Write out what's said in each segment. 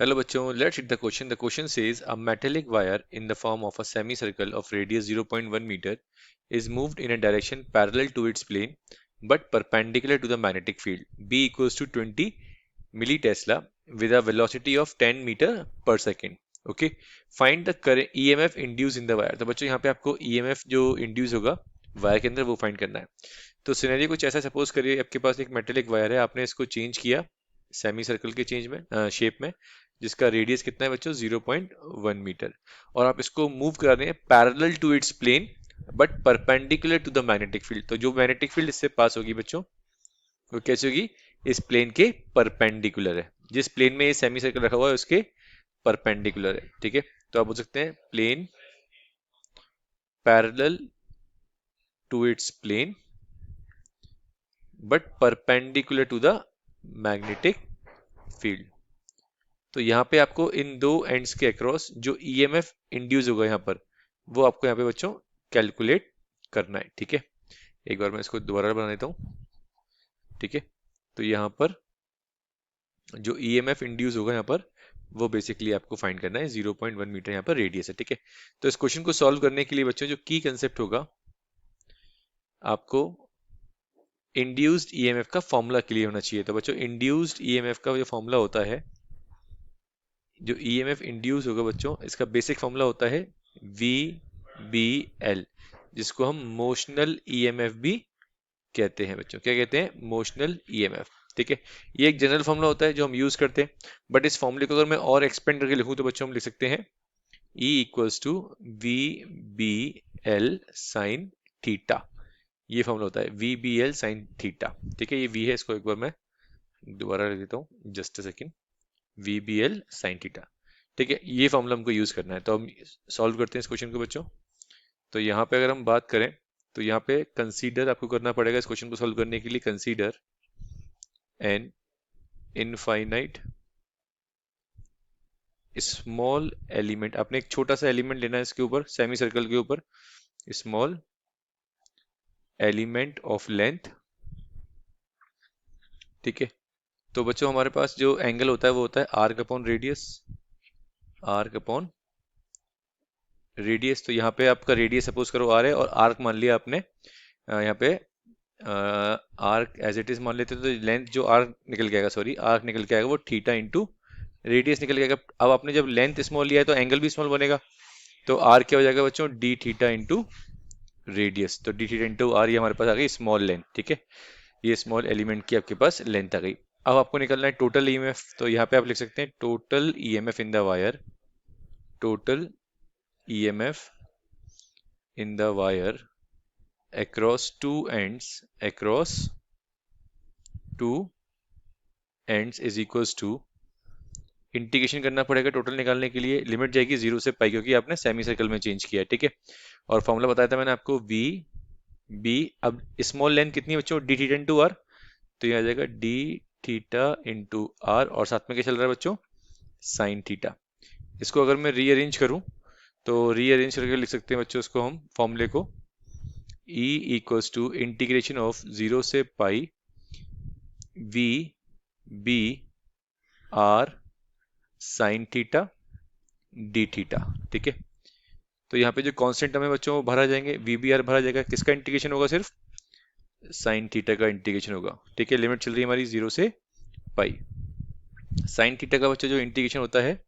Hello बच्चों, let's read the question. The question says a metallic wire in the form of a semicircle of radius 0.1 meter is moved in a direction parallel to its plane but perpendicular to the magnetic field. B equals to 20 millitesla with a velocity of 10 meter per second. Okay, find the current EMF induced in the wire. तो बच्चों यहाँ पे आपको EMF जो induce होगा wire के अंदर वो फाइंड करना है. तो सिनेरियो कुछ ऐसा सपोज करिए आपके पास एक मेटेलिक वायर है, आपने इसको चेंज किया सेमी सर्कल के चेंज में शेप में, जिसका रेडियस कितना है बच्चों 0.1 मीटर, और आप इसको मूव कर रहे हैं parallel to its plane but perpendicular to the magnetic field. तो जो मैग्नेटिक फील्ड इससे पास होगी बच्चों वो कैसे होगी, इस प्लेन के परपेंडिकुलर है. जिस प्लेन में ये सेमी सर्कल रखा हुआ है उसके परपेंडिकुलर है. ठीक है, तो आप बोल सकते हैं plane parallel to its plane but perpendicular to the magnetic field. तो यहाँ पे आपको इन दो एंड्स के अक्रॉस जो ईएमएफ इंड्यूस होगा यहाँ पर वो आपको यहाँ पे बच्चों कैलकुलेट करना है. ठीक है, एक बार मैं इसको दोबारा बना देता हूँ. ठीक है, तो यहाँ पर जो ईएमएफ इंड्यूस होगा यहाँ पर वो बेसिकली आपको फाइंड करना है. 0.1 मीटर यहाँ पर रेडियस है. ठीक है, तो इस क्वेश्चन को सॉल्व करने के लिए बच्चों जो की कंसेप्ट होगा, आपको इंड्यूस्ड ईएमएफ का फॉर्मूला क्लियर होना चाहिए. तो बच्चों इंड्यूस्ड ईएमएफ का जो फॉर्मूला होता है, जो ईएमएफ इंड्यूस होगा बच्चों, इसका बेसिक फॉर्मूला होता है वी बी एल, जिसको हम मोशनल ईएमएफ भी कहते हैं बच्चों. क्या कहते हैं? Motional EMF. ठीक है, ये एक जनरल फॉर्मूला होता है जो हम यूज करते हैं, बट इस फॉर्मूले को अगर मैं और एक्सपेंड करके लिखूं तो बच्चों हम लिख सकते हैं E equals to V B L sine theta. ये फॉर्मूला होता है V B L sine theta. ठीक है, ये वी है, इसको एक बार मैं दोबारा लिख देता हूँ, just a second. V B L sine theta. ठीक है, ये फॉर्मूला हमको यूज करना है. तो हम सॉल्व करते हैं इस क्वेश्चन को बच्चों. तो यहाँ पे अगर हम बात करें तो यहाँ पे कंसीडर आपको करना पड़ेगा इस क्वेश्चन को सॉल्व करने के लिए. Consider an infinite small element. आपने एक छोटा सा एलिमेंट लेना है इसके ऊपर, सेमी सर्कल के ऊपर, स्मॉल एलिमेंट ऑफ लेंथ. ठीक है, तो बच्चों हमारे पास जो एंगल होता है वो होता है arc upon radius. Arc upon radius. तो यहाँ पे आपका रेडियस सपोज करो आर है और आर्क मान लिया आपने. यहाँ पे आर्क एज इट इज मान लेते तो लेंथ जो आर्क निकल के आएगा, सॉरी आर्क निकल के आएगा वो थीटा इंटू रेडियस निकल के आएगा. अब आपने जब लेंथ स्मॉल लिया है तो एंगल भी स्मॉल बनेगा. तो आर क्या हो जाएगा बच्चों, डी थीटा इंटू रेडियस. तो डी थीटा इंटू आर ये हमारे पास आ गई स्मॉल लेंथ. ठीक है, ये स्मॉल एलिमेंट की आपके पास लेंथ आ गई. अब आपको निकलना है टोटल ईएमएफ. तो यहाँ पे आप लिख सकते हैं total EMF in the wire. Total EMF in the wire across two ends is equals to, integration करना पड़ेगा टोटल निकालने के लिए. लिमिट जाएगी 0 से पाई क्योंकि आपने सेमी सर्कल में चेंज किया है. ठीक है, और फॉर्मूला बताया था मैंने आपको वी बी. अब स्मॉल लेंथ कितनी है बच्चों, डी थीटा इंटू आर. तो ये आ जाएगा डी थीटा इंटू आर, और साथ में क्या चल रहा है बच्चों, साइन थीटा. इसको अगर मैं रीअरेंज करूं तो रीअरेंज करके लिख सकते हैं बच्चों इसको हम फॉर्मूले को. E equals to integration of 0 से pi V B R sine theta D theta. ठीक है, तो यहाँ पे जो कांस्टेंट टर्म है बच्चों वो भरा जाएंगे, वी बी आर भरा जाएगा. किसका इंटीग्रेशन होगा, सिर्फ साइन थीटा का इंटीग्रेशन होगा. ठीक है, लिमिट चल रही है हमारी 0 से पाई. साइन थीटा का बच्चों जो इंटीग्रेशन होता है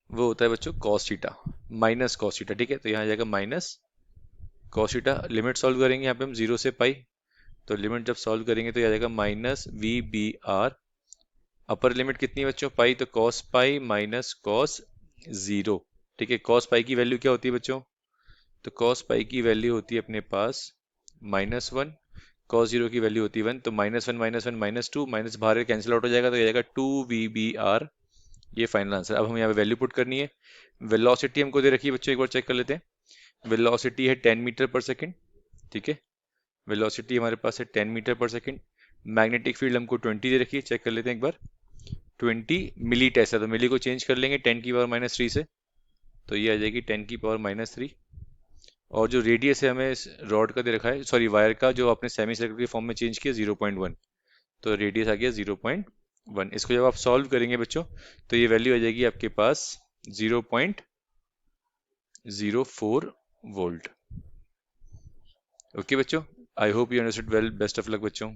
वो होता है बच्चों cos theta minus cos theta. ठीक है, तो यहाँ आ जाएगा minus cos theta. Limit solve करेंगे यहाँ पे हम 0 से पाई, तो लिमिट जब सॉल्व करेंगे तो आ जाएगा minus V B R. Upper limit कितनी है बच्चों, पाई, तो कॉस पाई माइनस कॉस 0. ठीक है, कॉस पाई की वैल्यू क्या होती है बच्चों, तो कॉस पाई की वैल्यू होती है अपने पास -1. कॉस 0 की वैल्यू होती है 1. तो -1 -2 माइनस बाहर कैंसिल आउट हो जाएगा, तो ये जाएगा 2 VBR. ये फाइनल आंसर. अब हम यहाँ पे वैल्यू पुट करनी है. वेलोसिटी हमको दे रखी है बच्चों, एक बार चेक कर लेते हैं. वेलोसिटी है 10 मीटर पर सेकेंड. ठीक है, वेलोसिटी हमारे पास है 10 मीटर पर सेकेंड. मैग्नेटिक फील्ड हमको 20 दे रखी है, चेक कर लेते हैं एक बार. 20 मिली टेस्ला, तो मिली को चेंज कर लेंगे 10 की पावर -3 से, तो ये आ जाएगी 10 की पावर -3. और जो रेडियस है हमें रॉड का दे रखा है, सॉरी वायर का, जो आपने सेमी सर्कल के फॉर्म में चेंज किया 0.1, तो रेडियस आ गया 0.1. 1। इसको जब आप सॉल्व करेंगे बच्चों तो ये वैल्यू आ जाएगी आपके पास 0.04 वोल्ट। ओके बच्चों, I hope you understood well. Best of luck बच्चों।